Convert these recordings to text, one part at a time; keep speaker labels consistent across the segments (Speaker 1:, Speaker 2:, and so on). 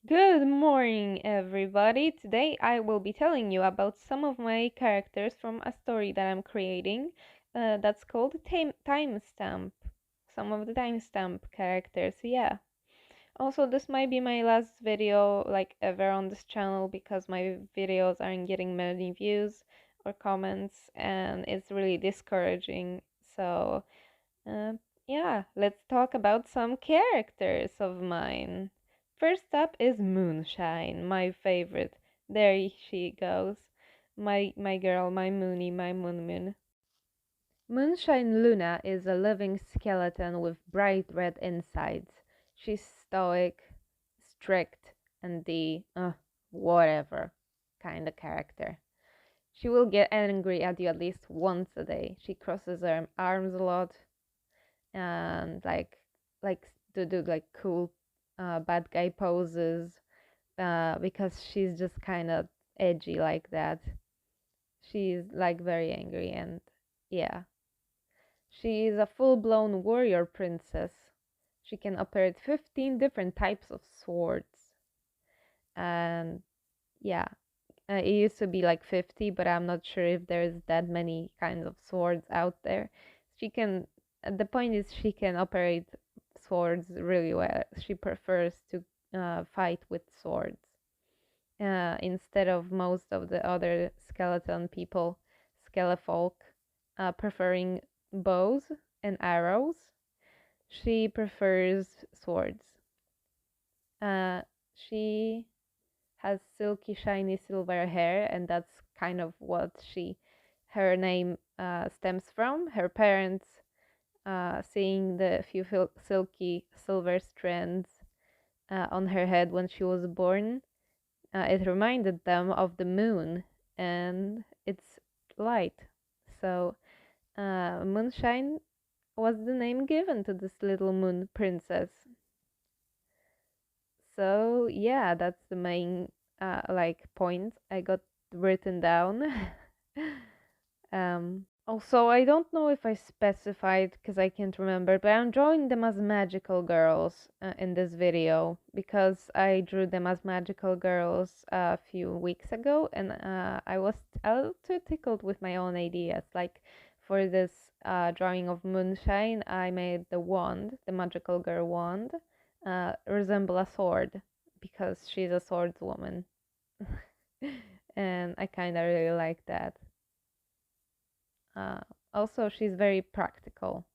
Speaker 1: Good morning, everybody. Today I will be telling you about some of my characters from a story that I'm creating that's called Timestamp. Some of the timestamp characters, yeah. Also, this might be my last video like ever on this channel because my videos aren't getting many views or comments and it's really discouraging. So, uh, yeah, let's talk about some characters of mine. First up is Moonshine, my favorite. There she goes. My girl, my Moony, my Moon Moon. Moonshine Luna is a living skeleton with bright red insides. She's stoic, strict, and the whatever kind of character. She will get angry at you at least once a day. She crosses her arms a lot and like to do like cool bad guy poses because she's just kind of edgy like that. She's like very angry and yeah. She is a full-blown warrior princess. She can operate 15 different types of swords. And yeah, it used to be like 50, but I'm not sure if there's that many kinds of swords out there. She can, the point is, she can operate swords really well. She prefers to fight with swords instead of most of the other skeleton people, skelefolk, preferring bows and arrows. She prefers swords. Uh, she has silky, shiny silver hair, and that's kind of what her name stems from. Her parents, seeing the few silky silver strands on her head when she was born, it reminded them of the moon and its light. So, Moonshine was the name given to this little moon princess. So yeah, that's the main like point I got written down. Also, I don't know if I specified because I can't remember, but I'm drawing them as magical girls in this video because I drew them as magical girls a few weeks ago, and I was a little too tickled with my own ideas. Like for this drawing of Moonshine, I made the wand, the magical girl wand, resemble a sword because she's a swordswoman, and I kind of really like that. Uh, Also, she's very practical.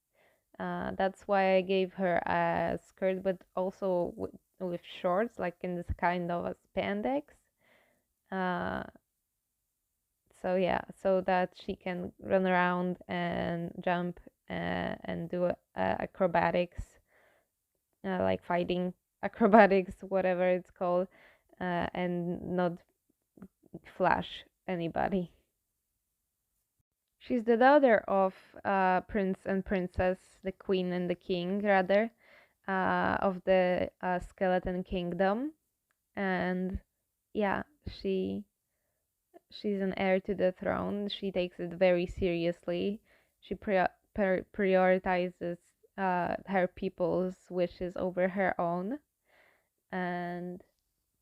Speaker 1: That's why I gave her a skirt, but also with shorts, like in this kind of a spandex. Uh, so yeah, so that she can run around and jump and do acrobatics, like fighting acrobatics, whatever it's called, and not flash anybody. She's the daughter of Prince and Princess, the Queen and the King, rather, of the Skeleton Kingdom, and yeah, she's an heir to the throne. She takes it very seriously. She prioritizes her people's wishes over her own, and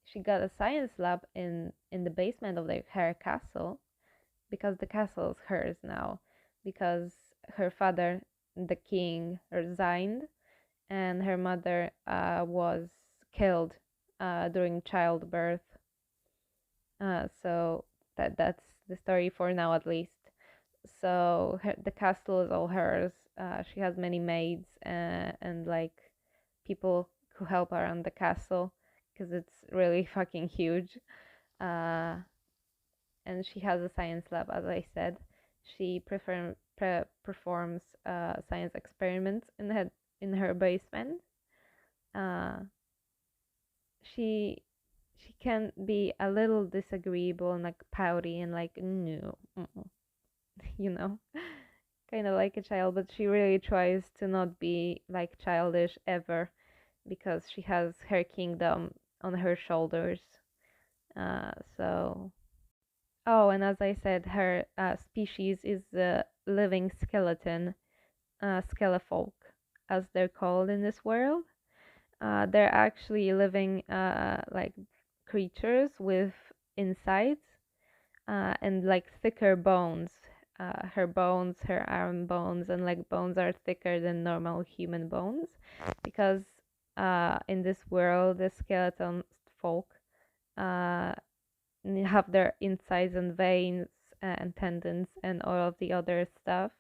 Speaker 1: she got a science lab in the basement of her castle because the castle is hers now because her father, the king, resigned and her mother was killed during childbirth. So that's the story for now, at least. So the castle is all hers. She has many maids and like people who help her on the castle because it's really fucking huge. Uh, and she has a science lab, as I said. She performs science experiments in her basement. Uh, she she can be a little disagreeable and like pouty and like no, you know, kind of like a child, but she really tries to not be like childish ever because she has her kingdom on her shoulders. So oh, and as I said, her species is the living skeleton, skelefolk, as they're called in this world. They're actually living like creatures with insides and like thicker bones. Her bones, her arm bones, and leg bones are thicker than normal human bones because in this world, the skeleton folk uh, have their insides and veins and tendons and all of the other stuff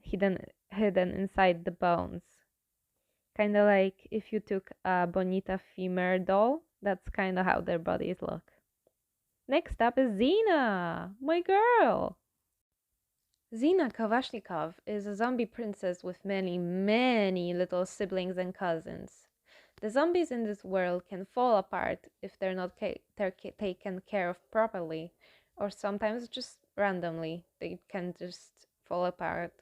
Speaker 1: hidden hidden inside the bones. Kind of like if you took a Bonita femur doll, that's kind of how their bodies look. Next up is Xena, my girl. Xena Kavashnikov is a zombie princess with many, many little siblings and cousins. The zombies in this world can fall apart if they're not taken care of properly, or sometimes just randomly. They can just fall apart,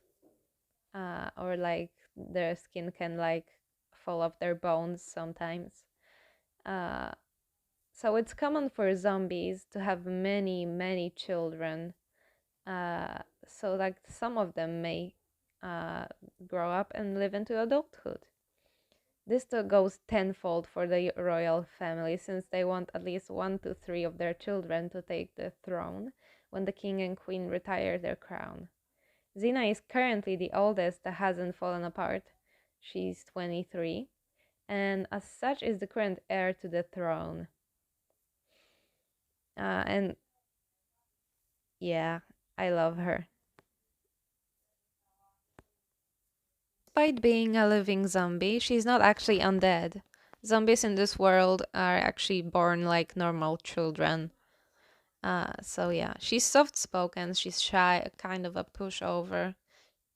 Speaker 1: or like their skin can like fall off their bones sometimes. Uh, so it's common for zombies to have many, many children. So like some of them may uh, grow up and live into adulthood. This goes tenfold for the royal family since they want at least 1 to 3 of their children to take the throne when the king and queen retire their crown. Xena is currently the oldest that hasn't fallen apart. She's 23, and as such is the current heir to the throne. And yeah, I love her. Despite being a living zombie, she's not actually undead. Zombies in this world are actually born like normal children. So yeah, she's soft spoken, she's shy, kind of a pushover.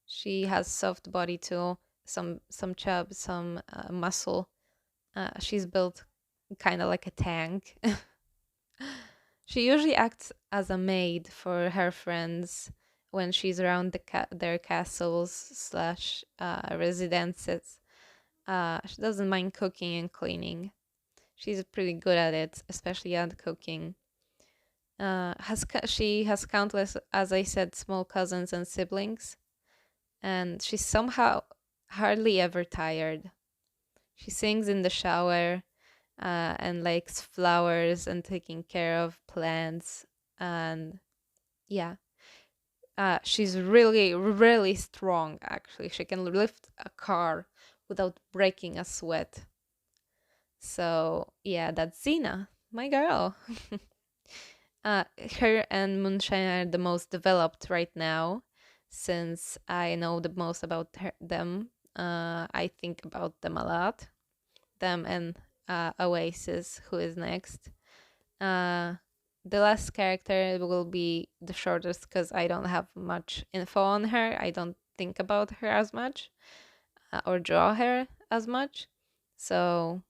Speaker 1: She has soft body too, some chub, some muscle. She's built kind of like a tank. She usually acts as a maid for her friends when she's around their castles slash residences. She doesn't mind cooking and cleaning. She's pretty good at it, especially at cooking. She has countless, as I said, small cousins and siblings, and she's somehow hardly ever tired. She sings in the shower and likes flowers and taking care of plants, and yeah, she's really, really strong. Actually, she can lift a car without breaking a sweat. So yeah, that's Xena, my girl. uh, Her and Moonshine are the most developed right now, since I know the most about them. I think about them a lot. Them and Oasis, who is next. Uh, the last character will be the shortest because I don't have much info on her. I don't think about her as much or draw her as much. So,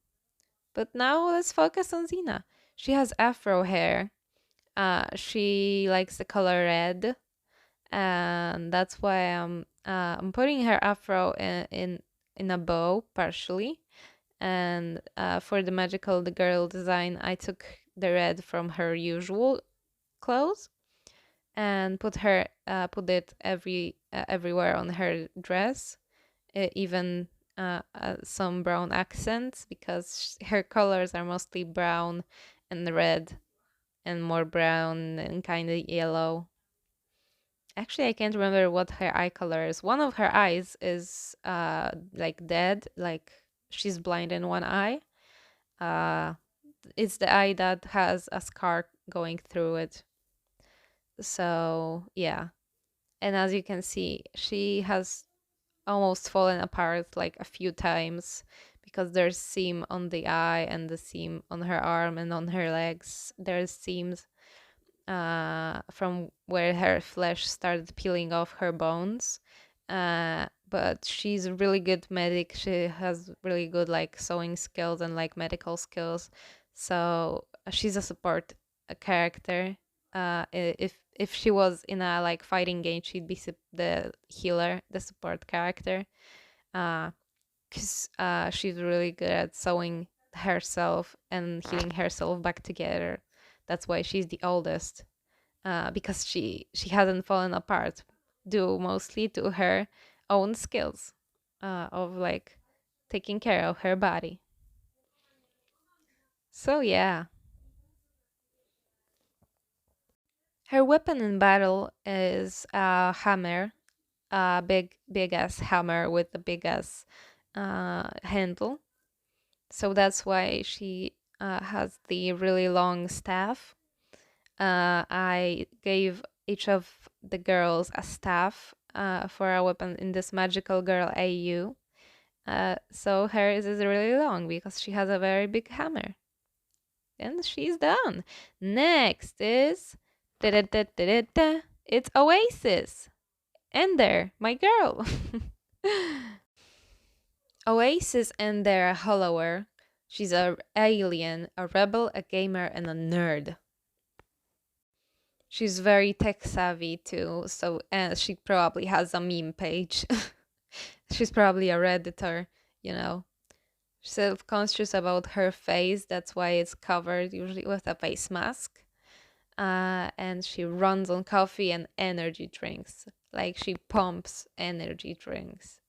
Speaker 1: but now let's focus on Xena. She has afro hair. She likes the color red, and that's why I'm putting her afro in a bow partially. And for the magical the girl design, I took the red from her usual clothes and put it everywhere on her dress, even some brown accents because her colors are mostly brown and red and more brown and kind of yellow. Actually, I can't remember what her eye color is. One of her eyes is like dead, like she's blind in one eye. Uh, it's the eye that has a scar going through it. So yeah, and as you can see, she has almost fallen apart like a few times because there's seam on the eye and the seam on her arm and on her legs. There's seams from where her flesh started peeling off her bones. But she's a really good medic. She has really good like sewing skills and like medical skills. So she's a support character. If she was in a like fighting game, she'd be the healer, the support character. Because she's really good at sewing herself and healing herself back together. That's why she's the oldest, because she hasn't fallen apart due mostly to her own skills of like taking care of her body. So yeah, her weapon in battle is a hammer, a big ass hammer with a big ass handle. So that's why she has the really long staff. I gave each of the girls a staff for a weapon in this magical girl AU. So hers is really long because she has a very big hammer. And she's done. Next is it's Oasis. Ender, my girl. Oasis Ender Hollower. She's a alien, a rebel, a gamer, and a nerd. She's very tech savvy too, so and she probably has a meme page. She's probably a redditor, you know. Self-conscious about her face, that's why it's covered usually with a face mask. And she runs on coffee and energy drinks. Like she pumps energy drinks.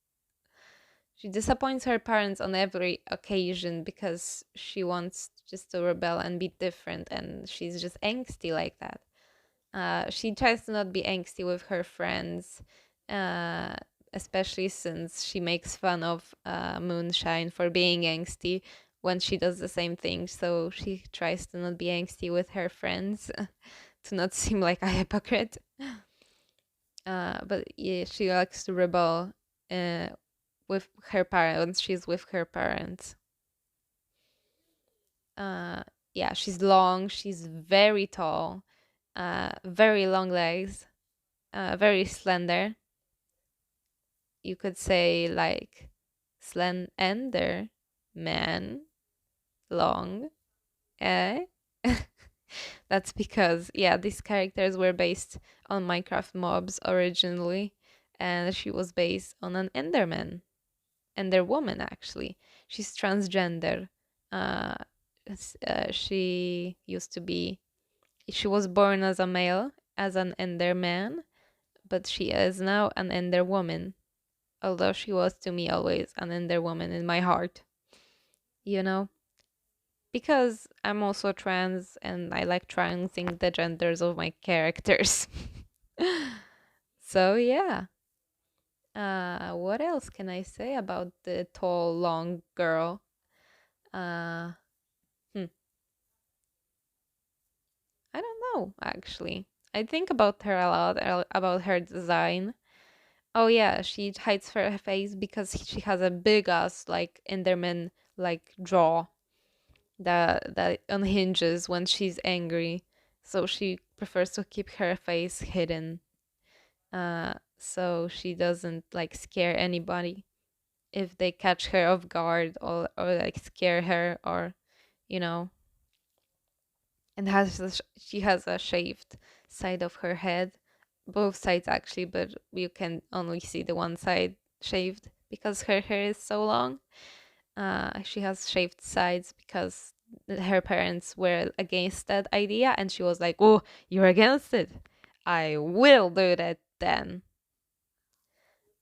Speaker 1: She disappoints her parents on every occasion because she wants just to rebel and be different, and she's just angsty like that. She tries to not be angsty with her friends, uh, especially since she makes fun of Moonshine for being angsty when she does the same thing. So she tries to not be angsty with her friends to not seem like a hypocrite. But yeah, she likes to rebel uh, with her parents. She's with her parents. Uh, yeah, she's long. She's very tall. Very long legs. Very slender. You could say like slender man, long. Eh? That's because yeah, these characters were based on Minecraft mobs originally, and she was based on an Enderman, Enderwoman actually. She's transgender. Uh, she used to be. She was born as a male, as an Enderman, but she is now an Enderwoman. Although she was to me always an Enderwoman in my heart, you know? Because I'm also trans and I like transing the genders of my characters. So yeah. What else can I say about the tall, long girl? Uh, hmm, I don't know actually. I think about her a lot, about her design. Oh yeah, she hides her face because she has a big ass like Enderman like jaw that unhinges when she's angry. So she prefers to keep her face hidden. So she doesn't like scare anybody if they catch her off guard or like scare her or you know. And she has a shaved side of her head, both sides actually, but you can only see the one side shaved because her hair is so long. She has shaved sides because her parents were against that idea, and she was like, "Oh, you're against it? I will do that then."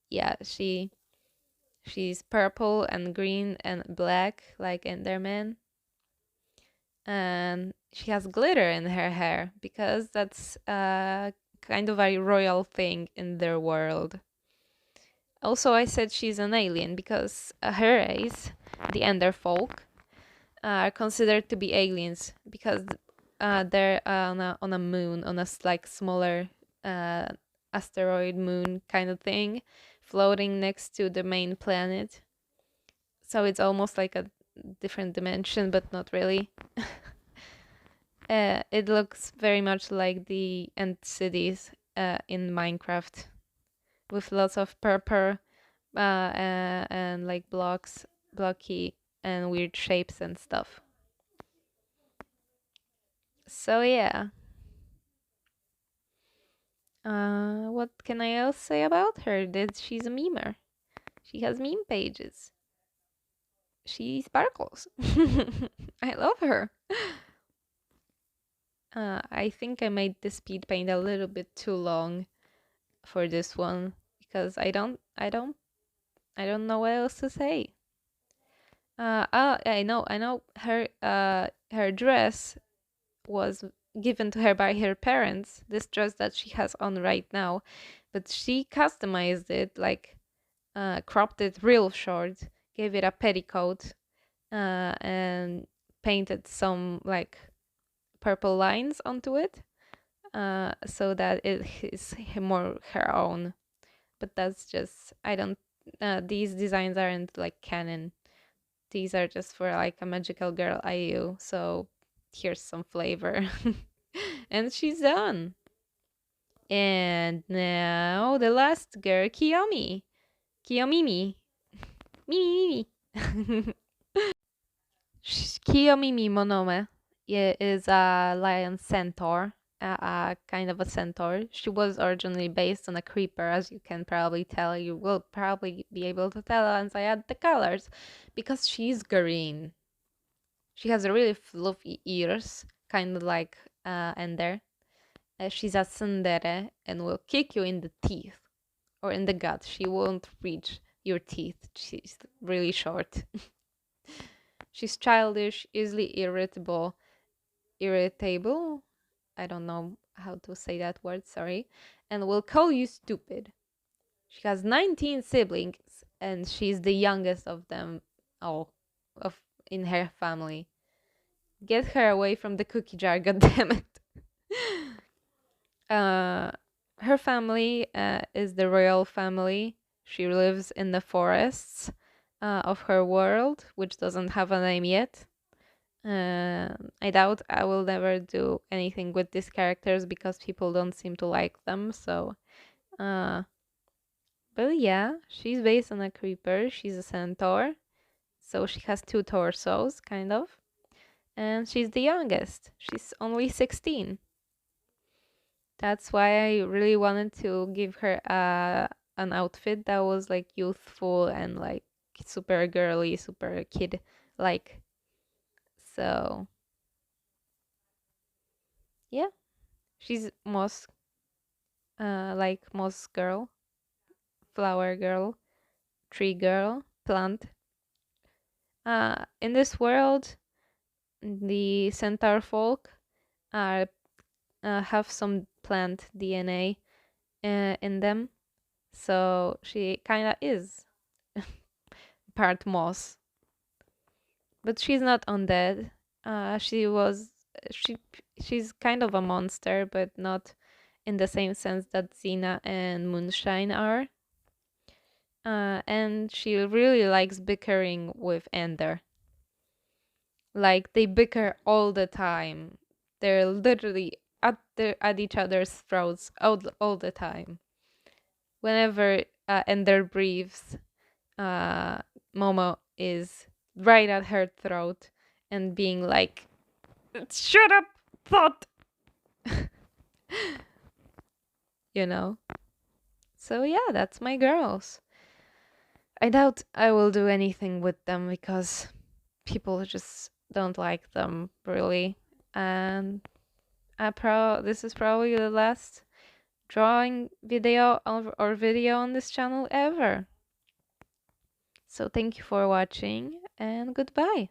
Speaker 1: Yeah, she's purple and green and black like Enderman, and she has glitter in her hair because that's kind of a royal thing in their world. Also, I said she's an alien because her race, the Ender folk, are considered to be aliens because they're on a moon, on a like smaller uh, asteroid moon kind of thing, floating next to the main planet. So it's almost like a different dimension, but not really. It looks very much like the end cities in Minecraft, with lots of purple and like blocky, and weird shapes and stuff. So yeah. What can I else say about her? That she's a memer. She has meme pages. She sparkles. I love her. I think I made the speed paint a little bit too long for this one because I don't know what else to say. Oh, I know her. her dress was given to her by her parents, this dress that she has on right now, but she customized it, like cropped it real short, gave it a petticoat, and painted some like purple lines onto it, so that it is more her own. But that's just, I don't, these designs aren't like canon. These are just for like a magical girl IU. So here's some flavor. And she's done. And now the last girl, Kiyomi. Kiyomimi. Mimi. Kiyomimi Monome is a lion centaur, a kind of a centaur. She was originally based on a creeper, as you can probably tell. You will probably be able to tell once I add the colors, because she's green. She has really fluffy ears, kind of like Ender. She's a tsundere and will kick you in the teeth or in the gut. She won't reach your teeth. She's really short. She's childish, easily irritable. I don't know how to say that word, sorry. And will call you stupid. She has 19 siblings and she's the youngest of them all of in her family. Get her away from the cookie jar, goddammit. Her family is the royal family. She lives in the forests of her world, which doesn't have a name yet. I doubt I will never do anything with these characters because people don't seem to like them. So, uh, but yeah, she's based on a creeper. She's a centaur, so she has two torsos, kind of, and she's the youngest. She's only 16. That's why I really wanted to give her an outfit that was like youthful and like super girly, super kid like. So yeah, she's moss, like moss girl, flower girl, tree girl, plant. In this world, the centaur folk are have some plant DNA in them, so she kind of is part moss, but she's not undead. She was she she's kind of a monster, but not in the same sense that Xena and Moonshine are. And she really likes bickering with Ender. Like they bicker all the time. They're literally at each other's throats all the time. Whenever Ender breathes, Momo is right at her throat and being like, "Shut up, thought." You know. So yeah, that's my girls. I doubt I will do anything with them because people just don't like them really. And this is probably the last drawing video or video on this channel ever. So thank you for watching and goodbye.